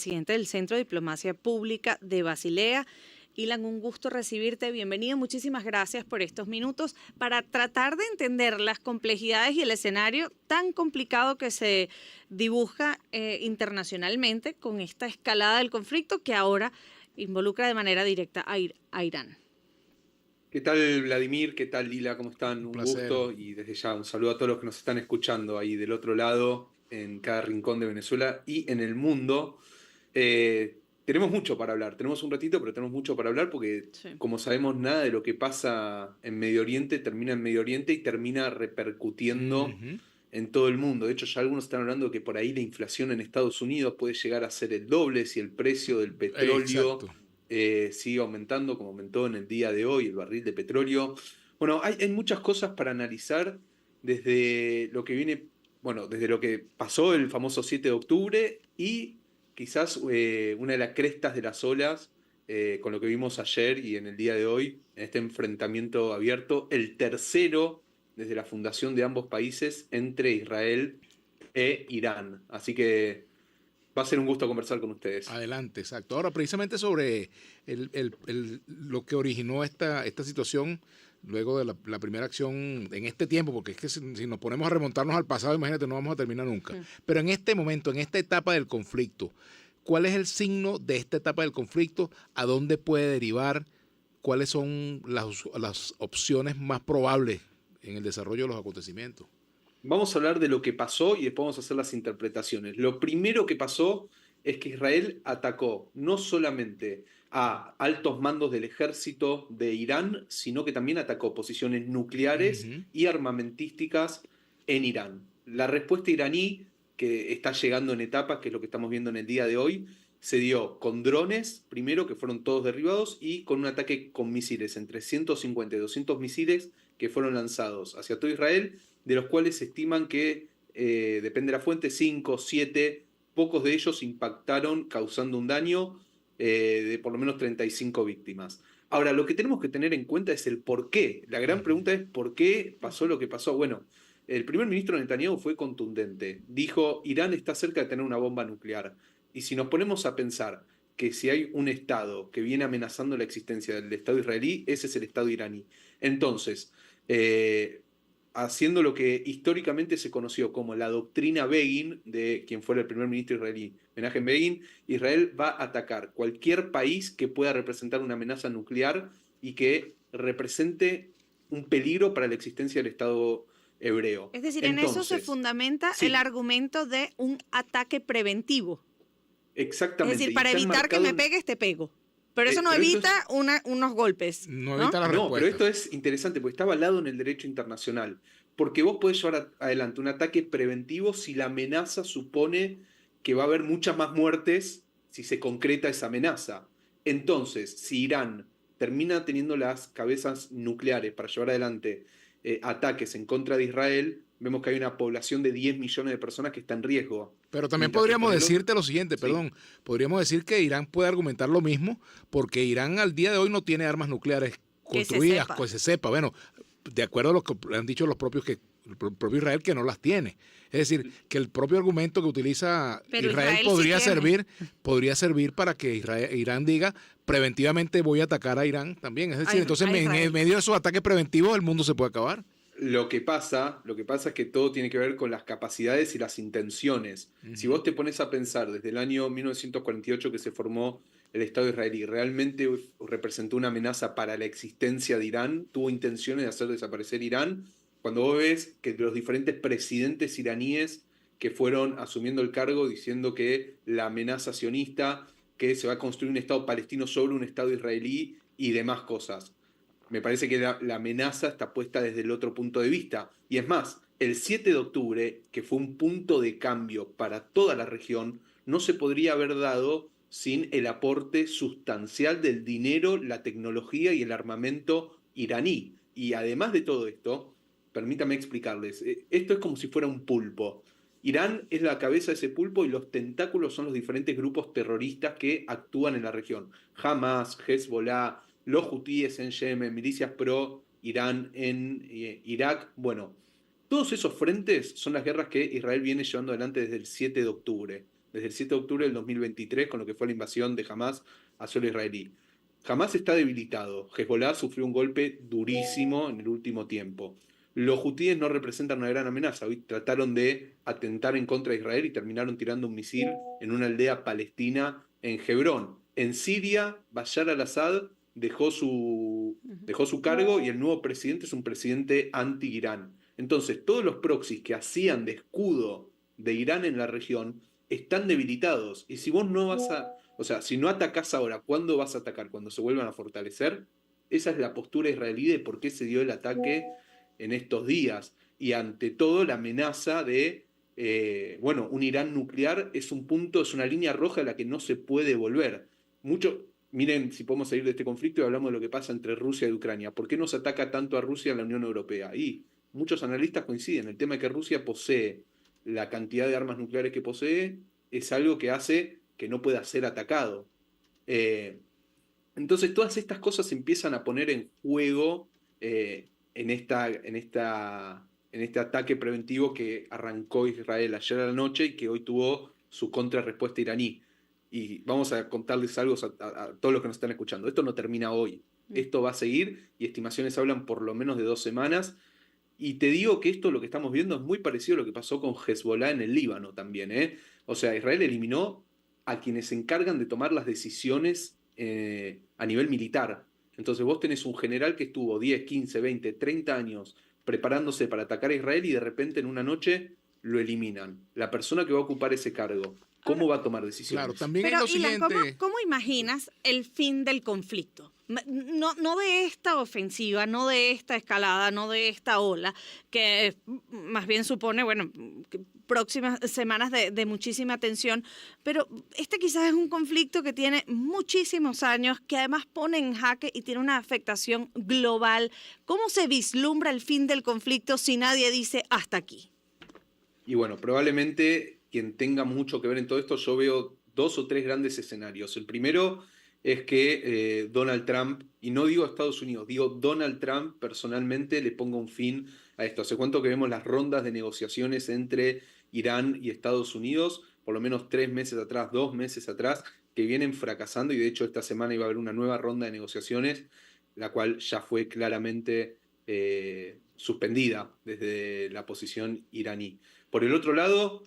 presidente del Centro de Diplomacia Pública de Basilea. Ilan, un gusto recibirte, bienvenido, muchísimas gracias por estos minutos para tratar de entender las complejidades y el escenario tan complicado que se dibuja internacionalmente con esta escalada del conflicto que ahora involucra de manera directa a Irán. ¿Qué tal, Vladimir? ¿Qué tal, Lila? ¿Cómo están? Un Un placer. gusto y desde ya un saludo a todos los que nos están escuchando ahí del otro lado, en cada rincón de Venezuela y en el mundo. Tenemos mucho para hablar, tenemos un ratito, pero tenemos mucho para hablar porque, Sí. como sabemos, nada de lo que pasa en Medio Oriente termina en Medio Oriente y termina repercutiendo en todo el mundo. De hecho, ya algunos están hablando de que por ahí la inflación en Estados Unidos puede llegar a ser el doble si el precio del petróleo Exacto. sigue aumentando como aumentó en el día de hoy el barril de petróleo. Bueno, hay muchas cosas para analizar desde lo que viene, bueno, desde lo que pasó el famoso 7 de octubre y quizás una de las crestas de las olas con lo que vimos ayer y en el día de hoy, en este enfrentamiento abierto, el tercero desde la fundación de ambos países entre Israel e Irán. Así que va a ser un gusto conversar con ustedes. Adelante, exacto. Ahora, precisamente sobre lo que originó esta situación, luego de la primera acción en este tiempo, porque es que si nos ponemos a remontarnos al pasado, imagínate, no vamos a terminar nunca. Pero en este momento, en esta etapa del conflicto, ¿cuál es el signo de esta etapa del conflicto? ¿A dónde puede derivar? ¿Cuáles son las opciones más probables en el desarrollo de los acontecimientos? Vamos a hablar de lo que pasó y después vamos a hacer las interpretaciones. Lo primero que pasó es que Israel atacó no solamente a altos mandos del ejército de Irán, sino que también atacó posiciones nucleares y armamentísticas en Irán. La respuesta iraní, que está llegando en etapas, que es lo que estamos viendo en el día de hoy, se dio con drones, primero, que fueron todos derribados, y con un ataque con misiles, entre 150 y 200 misiles que fueron lanzados hacia todo Israel, de los cuales se estiman que, depende de la fuente, 5, 7, pocos de ellos impactaron causando un daño de por lo menos 35 víctimas. Ahora, lo que tenemos que tener en cuenta es el por qué. La gran pregunta es por qué pasó lo que pasó. Bueno, el primer ministro Netanyahu fue contundente. Dijo, Irán está cerca de tener una bomba nuclear. Y si nos ponemos a pensar que si hay un Estado que viene amenazando la existencia del Estado israelí, ese es el Estado iraní. Entonces, haciendo lo que históricamente se conoció como la doctrina Begin, de quien fuera el primer ministro israelí, Menachem Begin, Israel va a atacar cualquier país que pueda representar una amenaza nuclear y que represente un peligro para la existencia del Estado hebreo. Es decir, Entonces, en eso se fundamenta sí, el argumento de un ataque preventivo. exactamente. Es decir, Y para está evitar que enmarcado me pegues, te pego. Pero eso no pero esto evita unos golpes, No ¿no? evita la No, pero respuesta. esto es interesante porque está avalado en el derecho internacional. Porque vos podés llevar adelante un ataque preventivo si la amenaza supone que va a haber muchas más muertes si se concreta esa amenaza. Entonces, si Irán termina teniendo las cabezas nucleares para llevar adelante ataques en contra de Israel, vemos que hay una población de 10 millones de personas que está en riesgo. Pero también Mientras que podríamos por el decirte lo siguiente, sí. podríamos decir que Irán puede argumentar lo mismo, porque Irán al día de hoy no tiene armas nucleares Que se construidas, sepa. que se sepa. Bueno, de acuerdo a lo que han dicho el propio Israel, que no las tiene. Es decir, que el propio argumento que utiliza Pero Israel Israel sí podría servir para que Irán diga preventivamente voy a atacar a Irán también. Es decir, entonces en Israel. medio de esos ataques preventivos el mundo se puede acabar. Lo que pasa es que todo tiene que ver con las capacidades y las intenciones. Si vos te pones a pensar desde el año 1948 que se formó el Estado israelí, realmente representó una amenaza para la existencia de Irán, tuvo intenciones de hacer desaparecer Irán, cuando vos ves que los diferentes presidentes iraníes que fueron asumiendo el cargo diciendo que la amenaza sionista, que se va a construir un Estado palestino sobre un Estado israelí y demás cosas. Me parece que la amenaza está puesta desde el otro punto de vista. Y es más, el 7 de octubre, que fue un punto de cambio para toda la región, no se podría haber dado sin el aporte sustancial del dinero, la tecnología y el armamento iraní. Y además de todo esto, permítame explicarles, esto es como si fuera un pulpo. Irán es la cabeza de ese pulpo y los tentáculos son los diferentes grupos terroristas que actúan en la región. Hamas, Hezbollah, los hutíes en Yemen, milicias pro Irán en Irak. Bueno, todos esos frentes son las guerras que Israel viene llevando adelante desde el 7 de octubre. desde el 7 de octubre del 2023, con lo que fue la invasión de Hamás a suelo israelí. Hamás está debilitado. Hezbollah sufrió un golpe durísimo en el último tiempo. Los hutíes no representan una gran amenaza. Hoy trataron de atentar en contra de Israel y terminaron tirando un misil en una aldea palestina en Hebrón. En Siria, Bashar al-Assad dejó su cargo y el nuevo presidente es un presidente anti-Irán. Entonces, todos los proxies que hacían de escudo de Irán en la región están debilitados. Y si vos no vas a... O sea, si no atacás ahora, ¿cuándo vas a atacar? ¿Cuando se vuelvan a fortalecer? Esa es la postura israelí de por qué se dio el ataque en estos días. Y ante todo, la amenaza de, un Irán nuclear es un punto, es una línea roja a la que no se puede volver. Miren si podemos salir de este conflicto y hablamos de lo que pasa entre Rusia y Ucrania. ¿Por qué no se ataca tanto a Rusia en la Unión Europea? Y muchos analistas coinciden. El tema de que Rusia posee la cantidad de armas nucleares que posee es algo que hace que no pueda ser atacado. Entonces todas estas cosas se empiezan a poner en juego en este ataque preventivo que arrancó Israel ayer a la noche y que hoy tuvo su contrarrespuesta iraní. Y vamos a contarles algo a todos los que nos están escuchando. Esto no termina hoy. Esto va a seguir y estimaciones hablan por lo menos de 2 semanas. Y te digo que esto, lo que estamos viendo, es muy parecido a lo que pasó con Hezbollah en el Líbano también. O sea, Israel eliminó a quienes se encargan de tomar las decisiones a nivel militar. Entonces vos tenés un general que estuvo 10, 15, 20, 30 años preparándose para atacar a Israel y de repente en una noche lo eliminan. La persona que va a ocupar ese cargo, ¿cómo va a tomar decisiones? Claro, también Pero, es lo Ilan, siguiente. ¿cómo imaginas el fin del conflicto? No de esta ofensiva, no de esta escalada, no de esta ola, que más bien supone, próximas semanas de muchísima tensión, pero este quizás es un conflicto que tiene muchísimos años, que además pone en jaque y tiene una afectación global. ¿Cómo se vislumbra el fin del conflicto si nadie dice hasta aquí? Y bueno, probablemente quien tenga mucho que ver en todo esto, yo veo 2 o 3 grandes escenarios. El primero es que Donald Trump, y no digo Estados Unidos, digo Donald Trump personalmente le ponga un fin a esto. Hace cuánto que vemos las rondas de negociaciones entre Irán y Estados Unidos, por lo menos 3 meses atrás, 2 meses atrás, que vienen fracasando y de hecho esta semana iba a haber una nueva ronda de negociaciones, la cual ya fue claramente suspendida desde la posición iraní. Por el otro lado,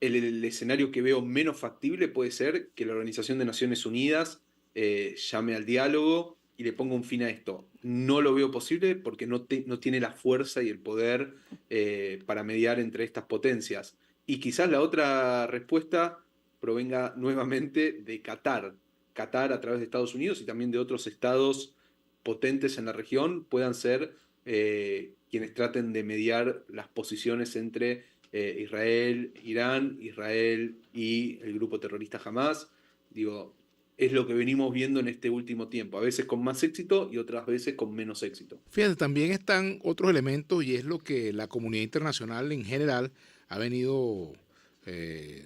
el escenario que veo menos factible puede ser que la Organización de Naciones Unidas llame al diálogo y le ponga un fin a esto. No lo veo posible porque no tiene la fuerza y el poder para mediar entre estas potencias. Y quizás la otra respuesta provenga nuevamente de Qatar. Qatar a través de Estados Unidos y también de otros estados potentes en la región puedan ser quienes traten de mediar las posiciones entre Israel, Irán, Israel y el grupo terrorista Hamás. Digo, es lo que venimos viendo en este último tiempo, a veces con más éxito y otras veces con menos éxito. Fíjate, también están otros elementos y es lo que la comunidad internacional en general ha venido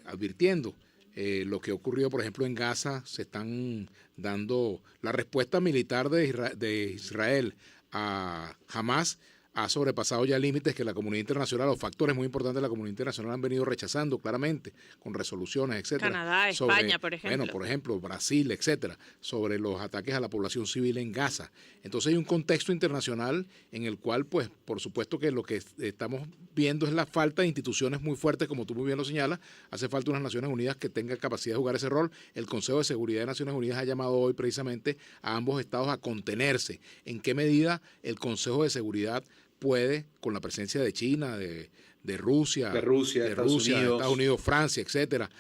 advirtiendo. Lo que ocurrió, por ejemplo, en Gaza, se están dando la respuesta militar de Israel a Hamás ha sobrepasado ya límites que la comunidad internacional, los factores muy importantes de la comunidad internacional han venido rechazando claramente con resoluciones, etcétera. Canadá, España, por ejemplo. Bueno, por ejemplo, Brasil, etcétera, sobre los ataques a la población civil en Gaza. Entonces hay un contexto internacional en el cual, pues, por supuesto que lo que estamos viendo es la falta de instituciones muy fuertes, como tú muy bien lo señalas. Hace falta unas Naciones Unidas que tengan capacidad de jugar ese rol. El Consejo de Seguridad de Naciones Unidas ha llamado hoy precisamente a ambos estados a contenerse. ¿En qué medida el Consejo de Seguridad puede, con la presencia de China, de Rusia, Estados Unidos, Francia, etcétera,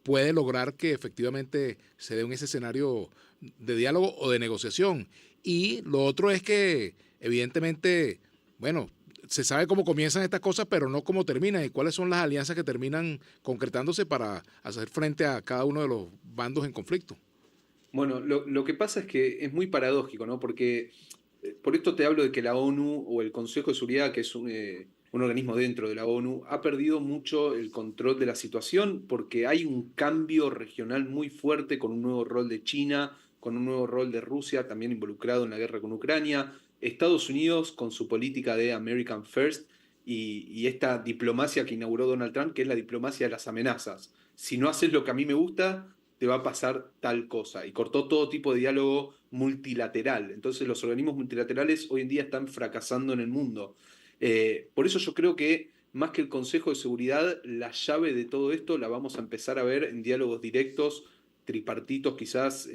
puede lograr que efectivamente se dé en ese escenario de diálogo o de negociación? Y lo otro es que, evidentemente, bueno, se sabe cómo comienzan estas cosas, pero no cómo terminan y cuáles son las alianzas que terminan concretándose para hacer frente a cada uno de los bandos en conflicto. Bueno, lo que pasa es que es muy paradójico, ¿no? Porque por esto te hablo de que la ONU o el Consejo de Seguridad, que es un organismo dentro de la ONU, ha perdido mucho el control de la situación porque hay un cambio regional muy fuerte con un nuevo rol de China, con un nuevo rol de Rusia, también involucrado en la guerra con Ucrania, Estados Unidos con su política de American First y esta diplomacia que inauguró Donald Trump, que es la diplomacia de las amenazas. si no haces lo que a mí me gusta, te va a pasar tal cosa. Y cortó todo tipo de diálogo multilateral. Entonces los organismos multilaterales hoy en día están fracasando en el mundo. Por eso yo creo que más que el Consejo de Seguridad, la llave de todo esto la vamos a empezar a ver en diálogos directos, tripartitos quizás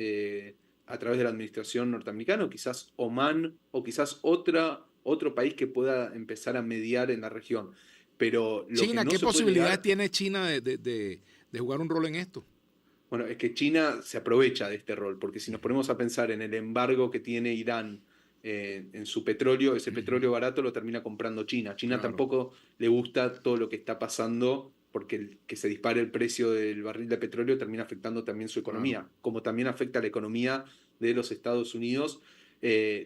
a través de la administración norteamericana, o quizás Omán, o quizás otro país que pueda empezar a mediar en la región. Pero lo China, que no ¿qué se puede posibilidades negar, tiene China de jugar un rol en esto? bueno, es que China se aprovecha de este rol, porque si nos ponemos a pensar en el embargo que tiene Irán en su petróleo, ese petróleo barato lo termina comprando China. China Claro. tampoco le gusta todo lo que está pasando, porque que se dispare el precio del barril de petróleo termina afectando también su Claro. economía, como también afecta la economía de los Estados Unidos.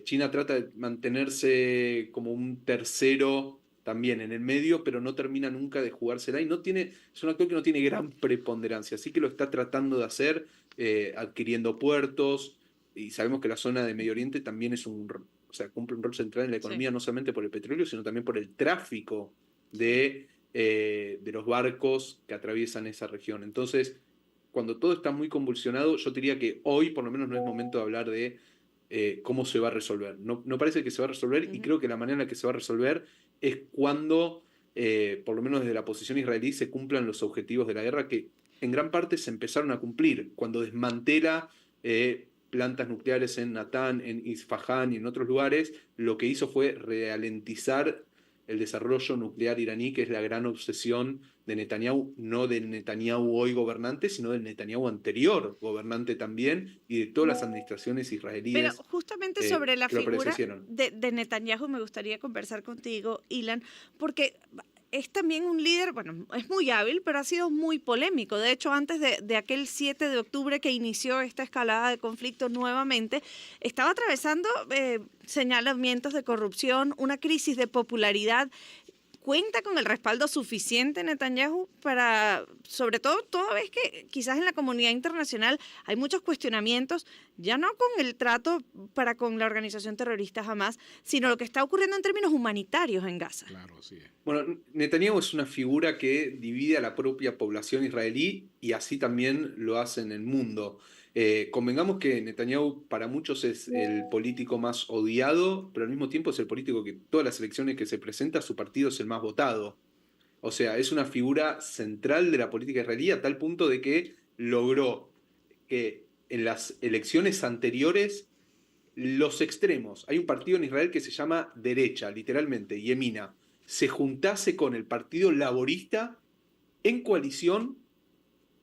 China trata de mantenerse como un tercero también en el medio, pero no termina nunca de jugársela y es un actor que no tiene gran preponderancia, así que lo está tratando de hacer adquiriendo puertos, y sabemos que la zona de Medio Oriente también o sea, cumple un rol central en la Sí. economía, no solamente por el petróleo, sino también por el tráfico de los barcos que atraviesan esa región. Entonces, cuando todo está muy convulsionado, yo diría que hoy por lo menos no es momento de hablar de cómo se va a resolver. No, no parece que se va a resolver, y creo que la manera en la que se va a resolver es cuando, por lo menos desde la posición israelí, se cumplan los objetivos de la guerra que en gran parte se empezaron a cumplir. Cuando desmantela plantas nucleares en Natán, en Isfahán y en otros lugares, lo que hizo fue ralentizar el desarrollo nuclear iraní, que es la gran obsesión de Netanyahu, no del Netanyahu hoy gobernante, sino del Netanyahu anterior gobernante también, y de todas las administraciones Pero israelíes justamente sobre la que lo figura predecieron. de Netanyahu me gustaría conversar contigo, Ilan, porque es también un líder, bueno, es muy hábil, pero ha sido muy polémico. De hecho, antes de aquel 7 de octubre que inició esta escalada de conflicto nuevamente, estaba atravesando señalamientos de corrupción, una crisis de popularidad. ¿Cuenta con el respaldo suficiente Netanyahu para, sobre todo, toda vez que quizás en la comunidad internacional hay muchos cuestionamientos, ya no con el trato para con la organización terrorista Hamas, sino lo que está ocurriendo en términos humanitarios en Gaza? Claro, sí. Bueno, Netanyahu es una figura que divide a la propia población israelí, y así también lo hace en el mundo. Convengamos que Netanyahu para muchos es el político más odiado, pero al mismo tiempo es el político que todas las elecciones que se presenta, su partido es el más votado. O sea, es una figura central de la política israelí a tal punto de que logró que en las elecciones anteriores los extremos, hay un partido en Israel que se llama derecha, literalmente, Yemina, se juntase con el Partido Laborista en coalición,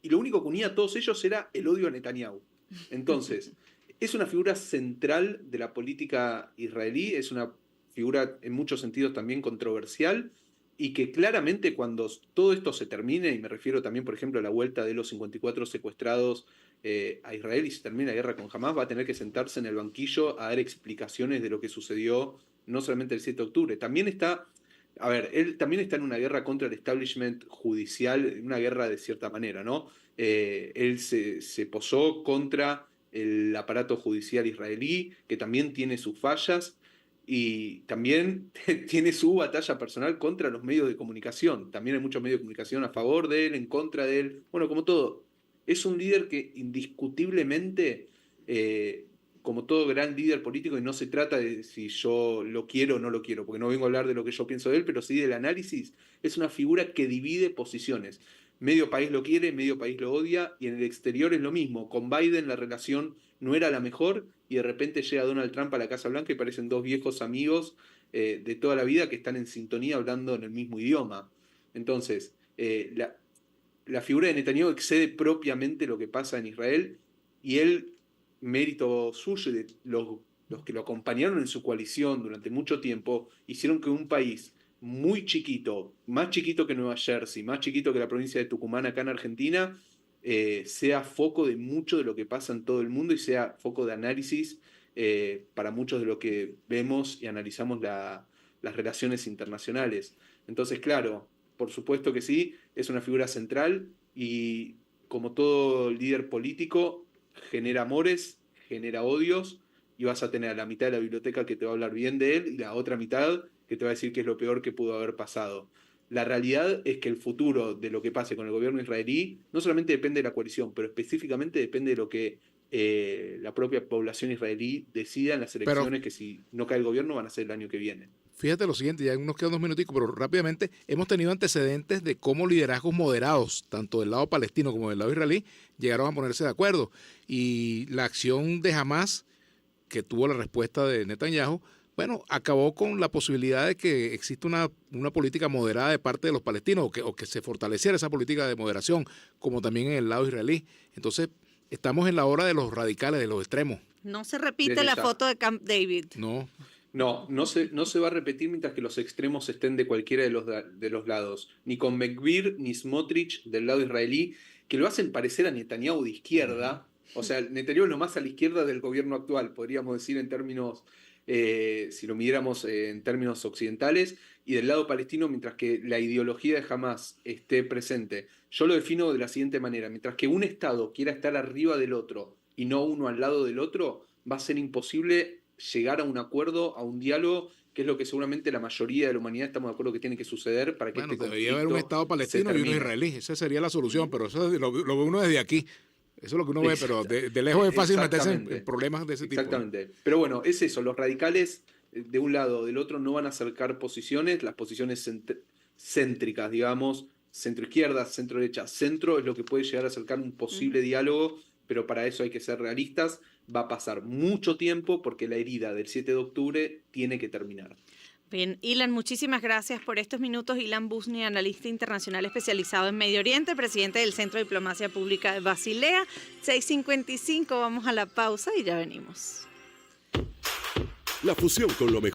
y lo único que unía a todos ellos era el odio a Netanyahu. Entonces, es una figura central de la política israelí, es una figura en muchos sentidos también controversial, y que claramente cuando todo esto se termine, y me refiero también, por ejemplo, a la vuelta de los 54 secuestrados a Israel y se termina la guerra con Hamas, va a tener que sentarse en el banquillo a dar explicaciones de lo que sucedió, no solamente el 7 de octubre. También está, a ver, él también está en una guerra contra el establishment judicial, una guerra de cierta manera, ¿no? Él se posó contra el aparato judicial israelí, que también tiene sus fallas, y también tiene su batalla personal contra los medios de comunicación. También hay muchos medios de comunicación a favor de él, en contra de él. Bueno, como todo, es un líder que indiscutiblemente, como todo gran líder político, y no se trata de si yo lo quiero o no lo quiero, porque no vengo a hablar de lo que yo pienso de él, pero sí del análisis, es una figura que divide posiciones. Medio país lo quiere, medio país lo odia, y en el exterior es lo mismo. Con Biden la relación no era la mejor, y de repente llega Donald Trump a la Casa Blanca y parecen dos viejos amigos de toda la vida que están en sintonía hablando en el mismo idioma. Entonces, la figura de Netanyahu excede propiamente lo que pasa en Israel, y él, mérito suyo y de los que lo acompañaron en su coalición durante mucho tiempo, hicieron que un país muy chiquito, más chiquito que Nueva Jersey, más chiquito que la provincia de Tucumán acá en Argentina, sea foco de mucho de lo que pasa en todo el mundo, y sea foco de análisis para muchos de lo que vemos y analizamos las relaciones internacionales. Entonces, claro, por supuesto que sí, es una figura central, y como todo líder político, genera amores, genera odios, y vas a tener a la mitad de la biblioteca que te va a hablar bien de él y la otra mitad que te va a decir que es lo peor que pudo haber pasado. La realidad es que el futuro de lo que pase con el gobierno israelí no solamente depende de la coalición, pero específicamente depende de lo que la propia población israelí decida en las elecciones, que si no cae el gobierno van a ser el año que viene. Fíjate lo siguiente, ya nos quedan 2 minuticos, pero rápidamente hemos tenido antecedentes de cómo liderazgos moderados, tanto del lado palestino como del lado israelí, llegaron a ponerse de acuerdo. Y la acción de Hamas, que tuvo la respuesta de Netanyahu, bueno, acabó con la posibilidad de que exista una política moderada de parte de los palestinos, o que se fortaleciera esa política de moderación, como también en el lado israelí. Entonces, estamos en la hora de los radicales, de los extremos. No se repite Desde la ya. foto de Camp David. No. No se va a repetir mientras que los extremos estén de cualquiera de los lados. Ni con Ben-Gvir ni Smotrich del lado israelí, que lo hacen parecer a Netanyahu de izquierda. O sea, Netanyahu es lo más a la izquierda del gobierno actual, podríamos decir en términos, si lo midiéramos en términos occidentales, y del lado palestino, mientras que la ideología de Hamas esté presente. Yo lo defino de la siguiente manera: mientras que un Estado quiera estar arriba del otro y no uno al lado del otro, va a ser imposible llegar a un acuerdo, a un diálogo, que es lo que seguramente la mayoría de la humanidad estamos de acuerdo que tiene que suceder para que Bueno, este debería conflicto haber un Estado palestino y uno termine. israelí. Esa sería la solución, pero eso lo ve uno desde aquí. Eso es lo que uno ve, pero de lejos es fácil meterse en problemas de ese tipo. Exactamente. Pero bueno, es eso. Los radicales, de un lado o del otro, no van a acercar posiciones. Las posiciones céntricas, digamos, centro-izquierda, centro-derecha, centro, es lo que puede llegar a acercar un posible diálogo, pero para eso hay que ser realistas. Va a pasar mucho tiempo porque la herida del 7 de octubre tiene que terminar. Bien, Ilan, muchísimas gracias por estos minutos. Ilan Busni, analista internacional especializado en Medio Oriente, presidente del Centro de Diplomacia Pública de Basilea. 6:55, vamos a la pausa y ya venimos. La fusión con lo mejor